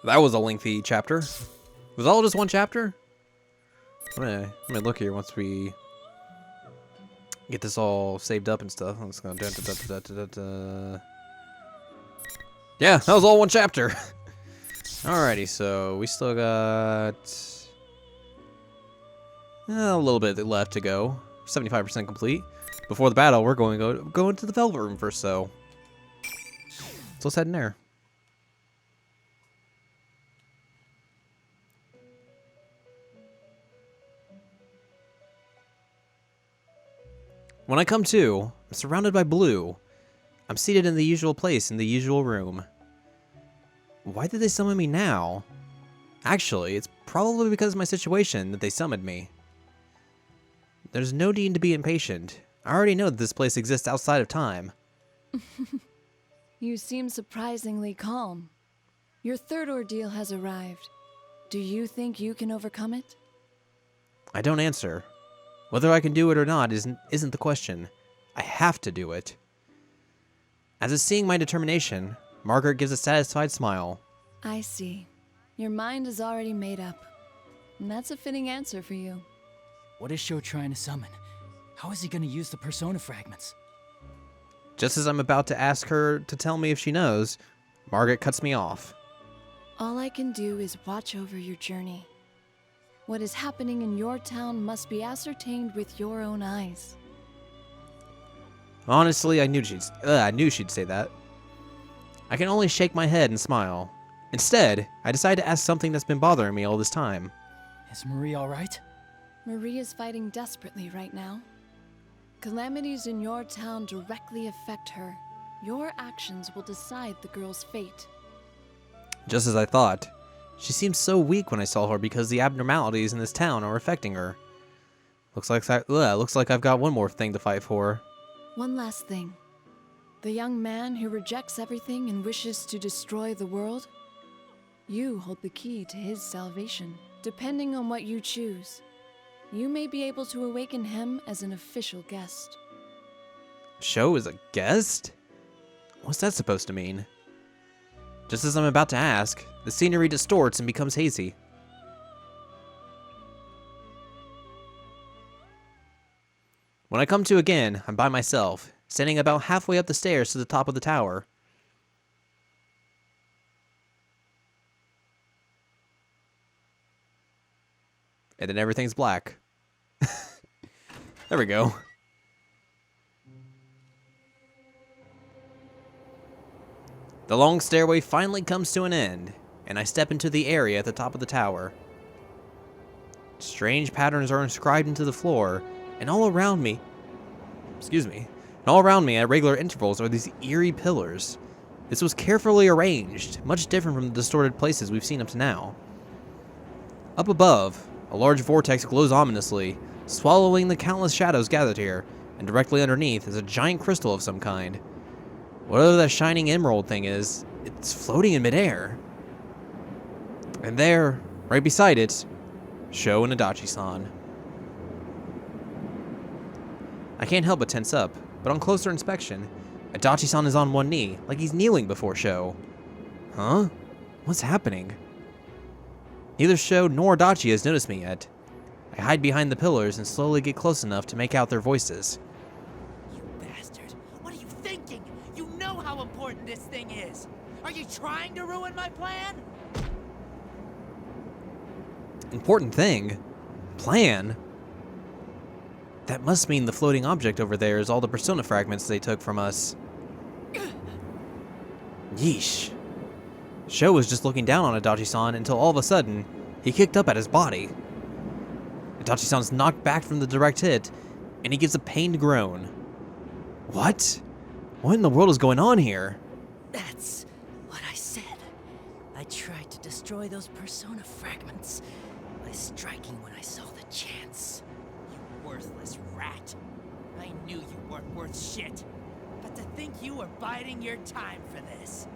That was a lengthy chapter. Was all just one chapter? Let me look here once we get this all saved up and stuff. Let's go. Yeah, that was all one chapter. Alrighty, so we still got a little bit left to go. 75% complete. Before the battle, we're going to go into the Velvet Room first, so let's head in there. When I come to, I'm surrounded by blue. I'm seated in the usual place in the usual room. Why did they summon me now? Actually, it's probably because of my situation that they summoned me. There's no need to be impatient. I already know that this place exists outside of time. You seem surprisingly calm. Your third ordeal has arrived. Do you think you can overcome it? I don't answer. Whether I can do it or not isn't the question. I have to do it. As if seeing my determination, Margaret gives a satisfied smile. I see. Your mind is already made up. And that's a fitting answer for you. What is Sho trying to summon? How is he going to use the persona fragments? Just as I'm about to ask her to tell me if she knows, Margaret cuts me off. All I can do is watch over your journey. What is happening in your town must be ascertained with your own eyes. Honestly, I knew she'd say that. I can only shake my head and smile. Instead, I decide to ask something that's been bothering me all this time. Is Marie alright? Marie is fighting desperately right now. Calamities in your town directly affect her. Your actions will decide the girl's fate. Just as I thought. She seemed so weak when I saw her because the abnormalities in this town are affecting her. Looks like I've got one more thing to fight for. One last thing. The young man who rejects everything and wishes to destroy the world? You hold the key to his salvation. Depending on what you choose, you may be able to awaken him as an official guest. Sho is a guest? What's that supposed to mean? Just as I'm about to ask, the scenery distorts and becomes hazy. When I come to again, I'm by myself, standing about halfway up the stairs to the top of the tower. And then everything's black. There we go. The long stairway finally comes to an end, and I step into the area at the top of the tower. Strange patterns are inscribed into the floor, and all around me at regular intervals are these eerie pillars. This was carefully arranged, much different from the distorted places we've seen up to now. Up above, a large vortex glows ominously, swallowing the countless shadows gathered here, and directly underneath is a giant crystal of some kind. Whatever that shining emerald thing is, it's floating in midair. And there, right beside it, Sho and Adachi-san. I can't help but tense up, but on closer inspection, Adachi-san is on one knee, like he's kneeling before Sho. Huh? What's happening? Neither Sho nor Adachi has noticed me yet. I hide behind the pillars and slowly get close enough to make out their voices. You bastard! What are you thinking? You know how important this thing is! Are you trying to ruin my plan? Important thing? Plan? That must mean the floating object over there is all the persona fragments they took from us. Yeesh. Sho was just looking down on Adachi-san until all of a sudden, he kicked up at his body. Adachi-san's knocked back from the direct hit, and he gives a pained groan. What? What in the world is going on here? That's what I said. I tried to destroy those persona fragments by striking when I saw the chance. You worthless rat. I knew you weren't worth shit. But to think you were biding your time for this.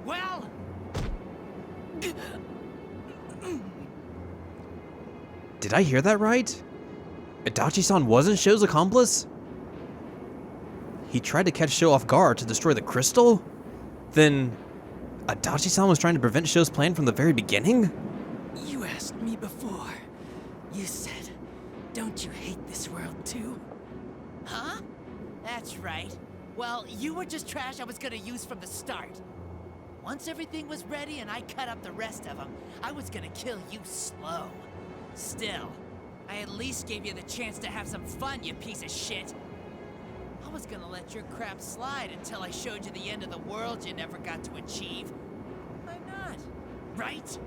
Well... Did I hear that right? Adachi-san wasn't Sho's accomplice? He tried to catch Sho off guard to destroy the crystal? Then Adachi-san was trying to prevent Sho's plan from the very beginning? You asked me before. You said, don't you hate this world too? Huh? That's right. Well, you were just trash I was gonna use from the start. Once everything was ready and I cut up the rest of them, I was gonna kill you slow. Still, I at least gave you the chance to have some fun, you piece of shit. I was gonna let your crap slide until I showed you the end of the world you never got to achieve. Why not? Right?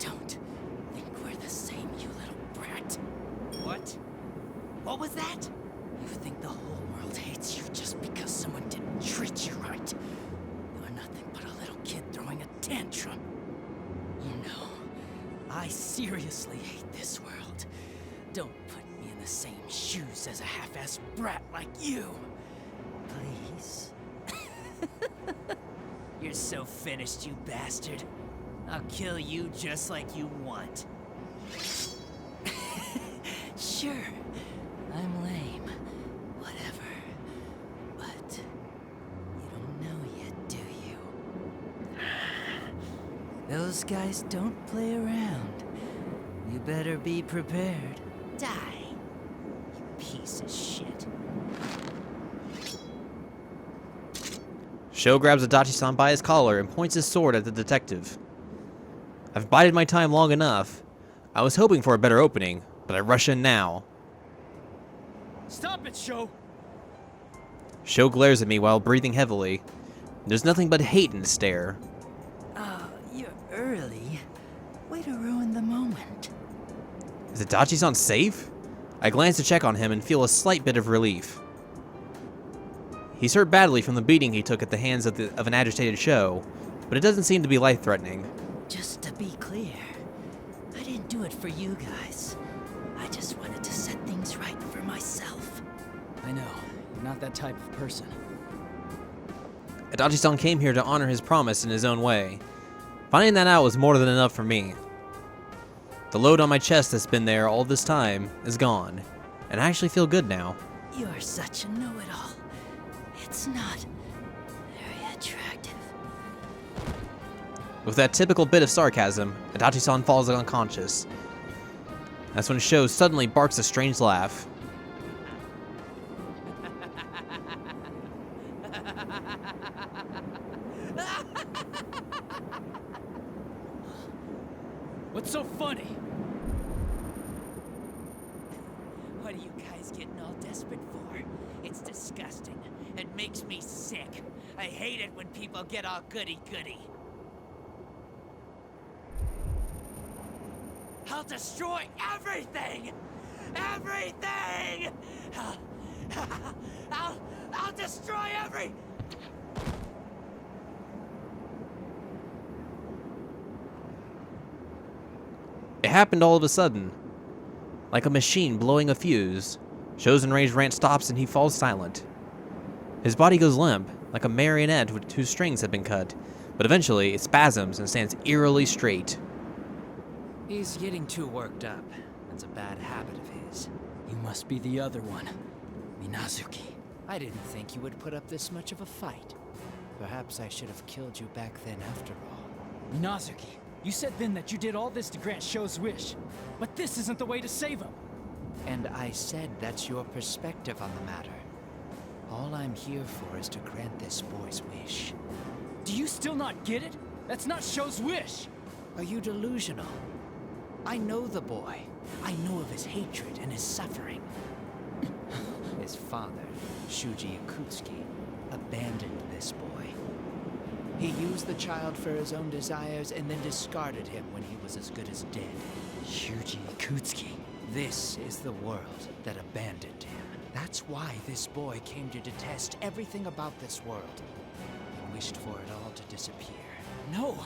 Don't think we're the same, you little brat. What? What was that? You think the whole world hates you just because someone didn't treat you right. You're nothing but a little kid throwing a tantrum. You know, I seriously hate this world. Don't put me in the same shoes as a half-assed brat like you. Please. You're so finished, you bastard. I'll kill you just like you want. Sure, I'm lame. Whatever. But you don't know yet, do you? Those guys don't play around. You better be prepared. Die, you piece of shit. Sho grabs Adachi-san by his collar and points his sword at the detective. I've bided my time long enough. I was hoping for a better opening, but I rush in now. Stop it, Sho! Sho glares at me while breathing heavily. There's nothing but hate in his stare. Oh, you're early. Way to ruin the moment. Is Adachi-san safe? I glance to check on him and feel a slight bit of relief. He's hurt badly from the beating he took at the hands of an agitated Sho, but it doesn't seem to be life-threatening. Just to be clear, I didn't do it for you guys. I just wanted to set things right for myself. I know, you're not that type of person. Adachi-san came here to honor his promise in his own way. Finding that out was more than enough for me. The load on my chest that's been there all this time is gone, and I actually feel good now. You're such a know-it-all. It's not very attractive. With that typical bit of sarcasm, Adachi-san falls unconscious. That's when Sho suddenly barks a strange laugh. What's so funny? What are you guys getting all desperate for? It's disgusting. It makes me sick. I hate it when people get all goody-goody. I'll destroy everything! Everything! I'll destroy every... It happened all of a sudden. Like a machine blowing a fuse, Sho's enraged rant stops and he falls silent. His body goes limp, like a marionette whose strings have been cut, but eventually it spasms and stands eerily straight. He's getting too worked up. That's a bad habit of his. You must be the other one, Minazuki. I didn't think you would put up this much of a fight. Perhaps I should have killed you back then after all. Minazuki, you said then that you did all this to grant Sho's wish, but this isn't the way to save him. And I said that's your perspective on the matter. All I'm here for is to grant this boy's wish. Do you still not get it? That's not Sho's wish! Are you delusional? I know the boy. I know of his hatred and his suffering. His father, Shuji Yakutsuki, abandoned this boy. He used the child for his own desires and then discarded him when he was as good as dead. Shuji Yakutsuki. This is the world that abandoned him. That's why this boy came to detest everything about this world. He wished for it all to disappear. No,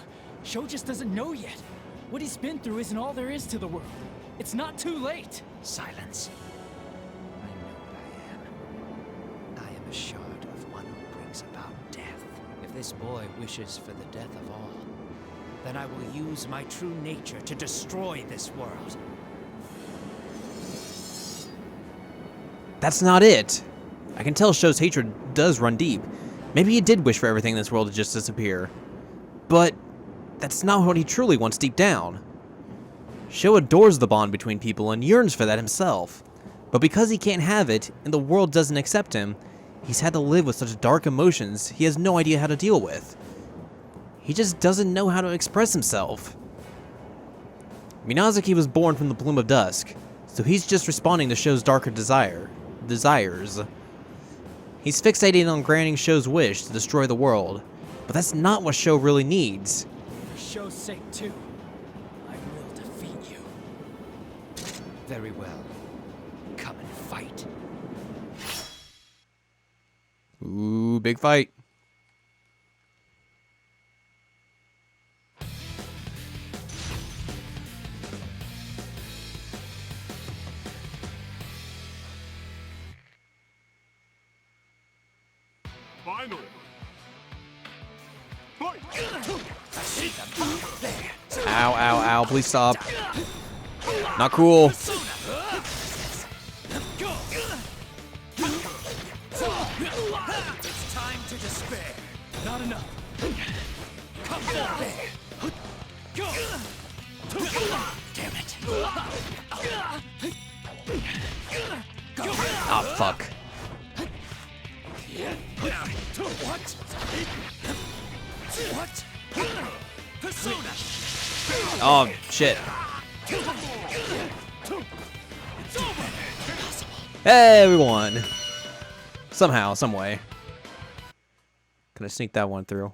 Sho just doesn't know yet. What he's been through isn't all there is to the world. It's not too late. Silence. I know what I am. I am a shard of one who brings about death. If this boy wishes for the death of all, then I will use my true nature to destroy this world. That's not it. I can tell Sho's hatred does run deep. Maybe he did wish for everything in this world to just disappear. But that's not what he truly wants deep down. Sho adores the bond between people and yearns for that himself. But because he can't have it, and the world doesn't accept him, he's had to live with such dark emotions he has no idea how to deal with. He just doesn't know how to express himself. Minazuki was born from the bloom of dusk, so he's just responding to Sho's darker desires. He's fixated on granting Sho's wish to destroy the world, but that's not what Sho really needs. For Sho's sake, too. I will defeat you. Very well. Come and fight. Ooh, big fight. Finally. Fight. Ow, ow, ow, please stop. Not cool. It's time to despair. Not enough. Come on. Go. Damn it. Ah, fuck. What? What? Persona. Oh, shit. Hey, we won. Somehow, some way. Can I sneak that one through?